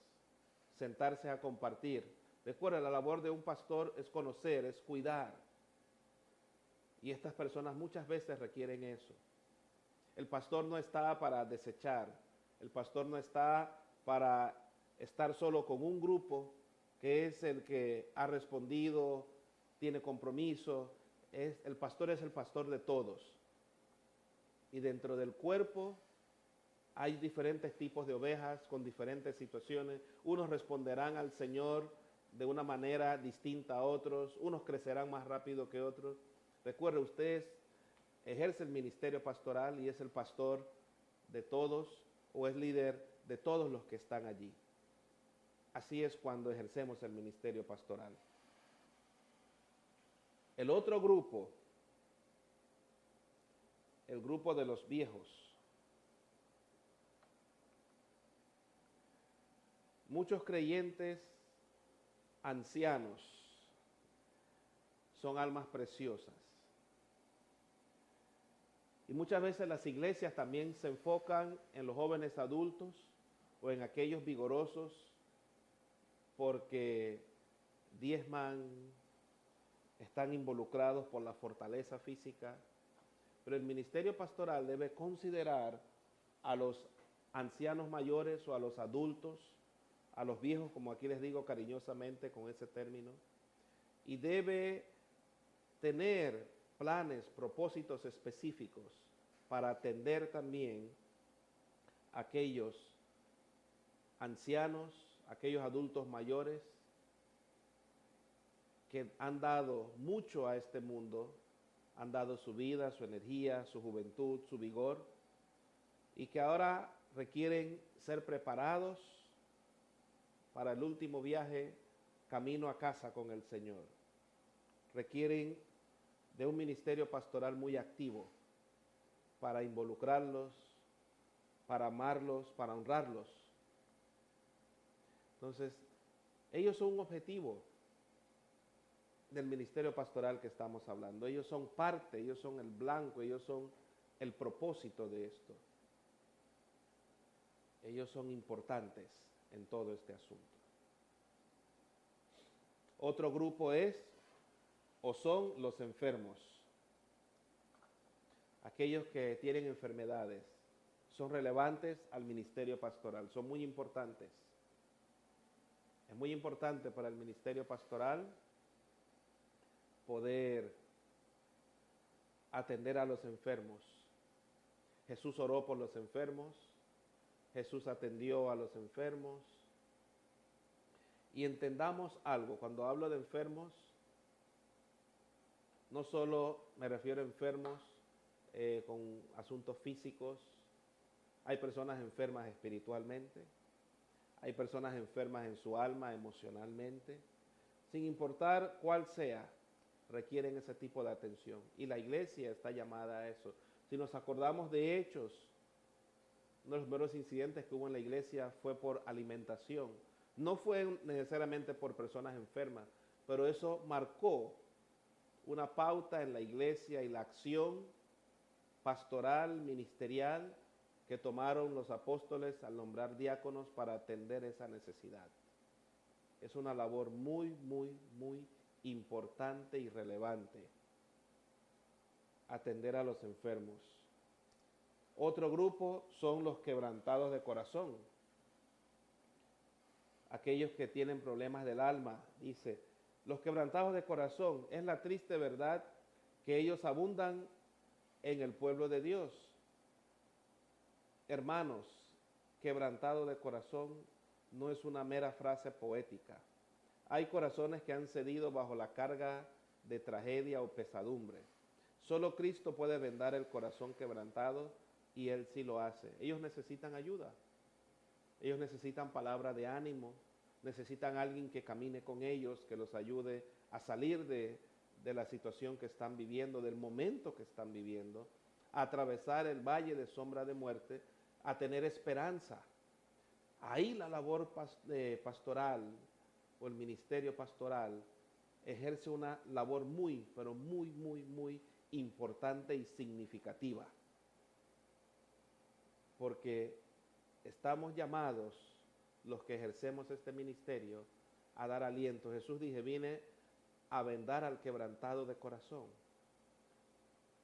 Sentarse a compartir. Recuerda, la labor de un pastor es conocer, es cuidar. Y estas personas muchas veces requieren eso. El pastor no está para desechar. El pastor no está para estar solo con un grupo que es el que ha respondido, tiene compromiso. El pastor es el pastor de todos. Y dentro del cuerpo hay diferentes tipos de ovejas con diferentes situaciones. Unos responderán al Señor de una manera distinta a otros. Unos crecerán más rápido que otros. Recuerde, usted ejerce el ministerio pastoral y es el pastor de todos o es líder de todos los que están allí. Así es cuando ejercemos el ministerio pastoral. El otro grupo, el grupo de los viejos. Muchos creyentes ancianos son almas preciosas. Y muchas veces las iglesias también se enfocan en los jóvenes adultos o en aquellos vigorosos porque diezman, están involucrados por la fortaleza física, pero el ministerio pastoral debe considerar a los ancianos mayores o a los adultos, a los viejos, como aquí les digo cariñosamente con ese término, y debe tener planes, propósitos específicos para atender también a aquellos ancianos, aquellos adultos mayores que han dado mucho a este mundo, han dado su vida, su energía, su juventud, su vigor, y que ahora requieren ser preparados para el último viaje camino a casa con el Señor. Requieren de un ministerio pastoral muy activo para involucrarlos, para amarlos, para honrarlos. Entonces, ellos son un objetivo del ministerio pastoral que estamos hablando. Ellos son parte, ellos son el blanco, ellos son el propósito de esto. Ellos son importantes en todo este asunto. Otro grupo es o son los enfermos. Aquellos que tienen enfermedades son relevantes al ministerio pastoral, son muy importantes. Es muy importante para el ministerio pastoral poder atender a los enfermos. Jesús oró por los enfermos, Jesús atendió a los enfermos. Y entendamos algo, cuando hablo de enfermos, no solo me refiero a enfermos con asuntos físicos, hay personas enfermas espiritualmente, hay personas enfermas en su alma, emocionalmente, sin importar cuál sea, requieren ese tipo de atención. Y la iglesia está llamada a eso. Si nos acordamos de Hechos, uno de los primeros incidentes que hubo en la iglesia fue por alimentación. No fue necesariamente por personas enfermas, pero eso marcó una pauta en la iglesia y la acción pastoral, ministerial, que tomaron los apóstoles al nombrar diáconos para atender esa necesidad. Es una labor muy, muy, muy importante y relevante, atender a los enfermos. Otro grupo son los quebrantados de corazón, aquellos que tienen problemas del alma. Dice, los quebrantados de corazón, es la triste verdad que ellos abundan en el pueblo de Dios. Hermanos, quebrantado de corazón no es una mera frase poética. Hay corazones que han cedido bajo la carga de tragedia o pesadumbre. Solo Cristo puede vendar el corazón quebrantado y Él sí lo hace. Ellos necesitan ayuda. Ellos necesitan palabra de ánimo, necesitan alguien que camine con ellos, que los ayude a salir de la situación que están viviendo, del momento que están viviendo, a atravesar el valle de sombra de muerte, a tener esperanza. Ahí la labor pastoral o el ministerio pastoral ejerce una labor muy, pero muy, muy, muy importante y significativa. Porque estamos llamados, los que ejercemos este ministerio, a dar aliento. Jesús dijo, vine a vendar al quebrantado de corazón.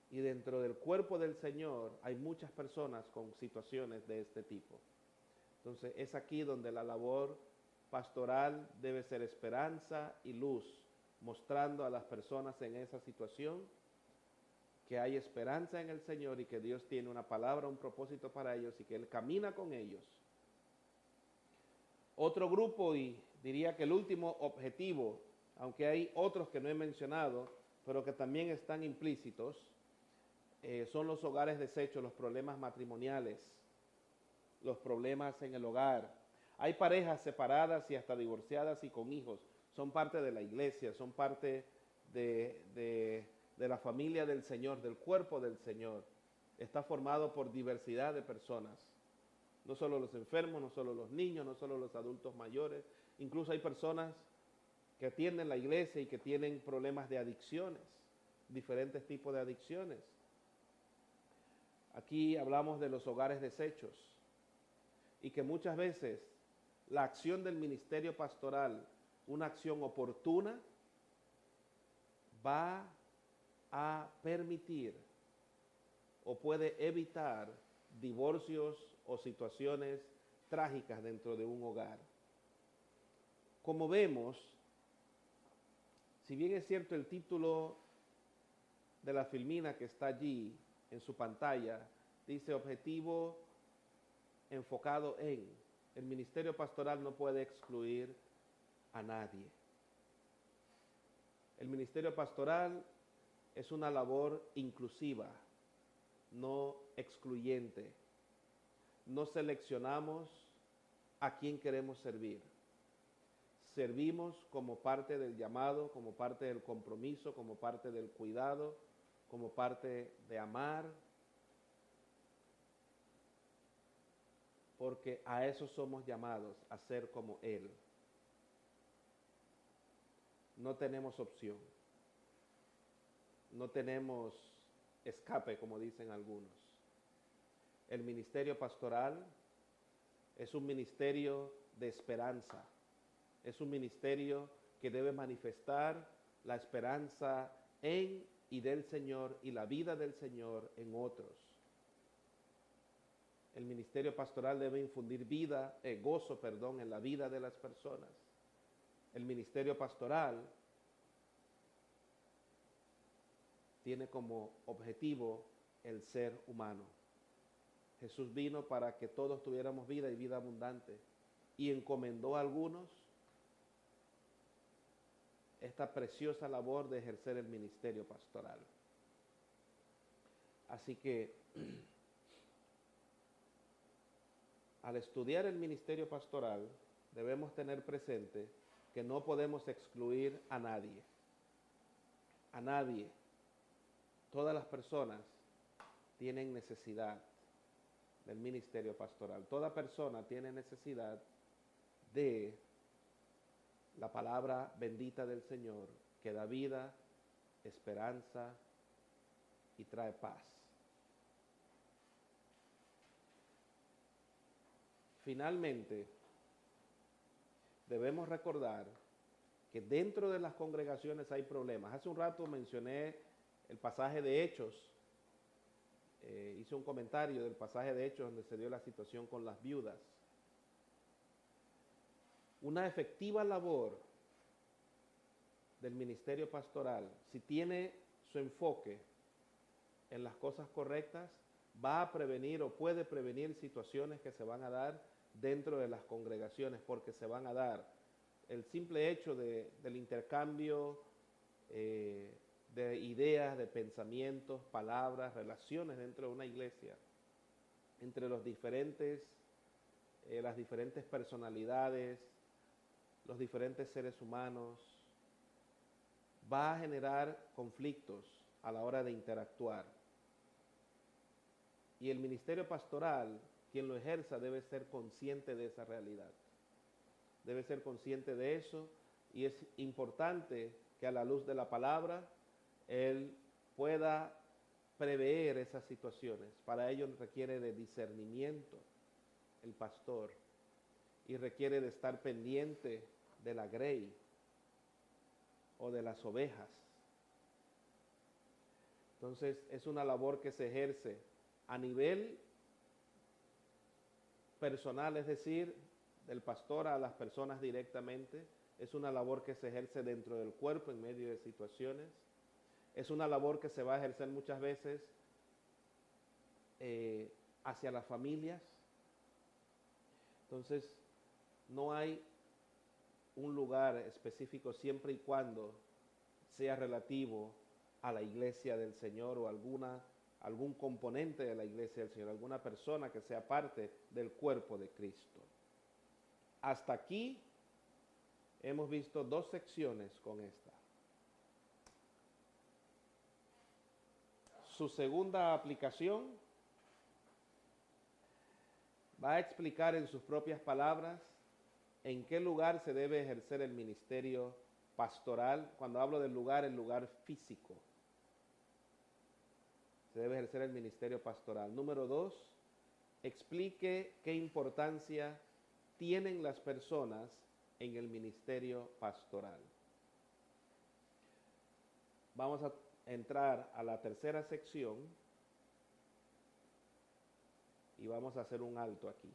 Y dentro del cuerpo del Señor hay muchas personas con situaciones de este tipo. Entonces es aquí donde la labor pastoral debe ser esperanza y luz, mostrando a las personas en esa situación que hay esperanza en el Señor y que Dios tiene una palabra, un propósito para ellos y que Él camina con ellos. Otro grupo, y diría que el último objetivo, aunque hay otros que no he mencionado, pero que también están implícitos, son los hogares deshechos, los problemas matrimoniales, los problemas en el hogar. Hay parejas separadas y hasta divorciadas y con hijos. Son parte de la iglesia, son parte de la familia del Señor, del cuerpo del Señor. Está formado por diversidad de personas. No solo los enfermos, no solo los niños, no solo los adultos mayores. Incluso hay personas que atienden la iglesia y que tienen problemas de adicciones, diferentes tipos de adicciones. Aquí hablamos de los hogares deshechos. y que muchas veces la acción del ministerio pastoral, una acción oportuna, va a permitir o puede evitar divorcios o situaciones trágicas dentro de un hogar. Como vemos, si bien es cierto el título de la filmina que está allí en su pantalla, dice objetivo enfocado en, el ministerio pastoral no puede excluir a nadie. El ministerio pastoral es una labor inclusiva, no excluyente. No seleccionamos a quién queremos servir. Servimos como parte del llamado, como parte del compromiso, como parte del cuidado, como parte de amar, porque a eso somos llamados, a ser como Él. No tenemos opción, no tenemos escape, como dicen algunos. El ministerio pastoral es un ministerio de esperanza, es un ministerio que debe manifestar la esperanza en y del Señor y la vida del Señor en otros. El ministerio pastoral debe infundir gozo en la vida de las personas. El ministerio pastoral tiene como objetivo el ser humano. Jesús vino para que todos tuviéramos vida y vida abundante, y encomendó a algunos esta preciosa labor de ejercer el ministerio pastoral. Así que, al estudiar el ministerio pastoral, debemos tener presente que no podemos excluir a nadie. A nadie. Todas las personas tienen necesidad del ministerio pastoral. Toda persona tiene necesidad de la palabra bendita del Señor, que da vida, esperanza y trae paz. Finalmente, debemos recordar que dentro de las congregaciones hay problemas. Hace un rato mencioné el pasaje de Hechos, hice un comentario del pasaje de Hechos donde se dio la situación con las viudas. Una efectiva labor del ministerio pastoral, si tiene su enfoque en las cosas correctas, va a prevenir o puede prevenir situaciones que se van a dar dentro de las congregaciones, porque se van a dar. El simple hecho del intercambio de ideas, de pensamientos, palabras, relaciones dentro de una iglesia, entre las diferentes personalidades, los diferentes seres humanos, va a generar conflictos a la hora de interactuar. Y el ministerio pastoral, quien lo ejerza, debe ser consciente de esa realidad. Debe ser consciente de eso, y es importante que a la luz de la palabra él pueda prever esas situaciones. Para ello requiere de discernimiento el pastor, y requiere de estar pendiente de la grey o de las ovejas. Entonces es una labor que se ejerce a nivel personal, es decir, del pastor a las personas directamente. Es una labor que se ejerce dentro del cuerpo en medio de situaciones. Es una labor que se va a ejercer muchas veces hacia las familias. Entonces, no hay un lugar específico siempre y cuando sea relativo a la iglesia del Señor o algún componente de la iglesia del Señor, alguna persona que sea parte del cuerpo de Cristo. Hasta aquí hemos visto 2 secciones con esta. Su segunda aplicación va a explicar en sus propias palabras en qué lugar se debe ejercer el ministerio pastoral. Cuando hablo del lugar, el lugar físico. Se debe ejercer el ministerio pastoral. Número 2, explique qué importancia tienen las personas en el ministerio pastoral. Vamos a entrar a la tercera sección y vamos a hacer un alto aquí.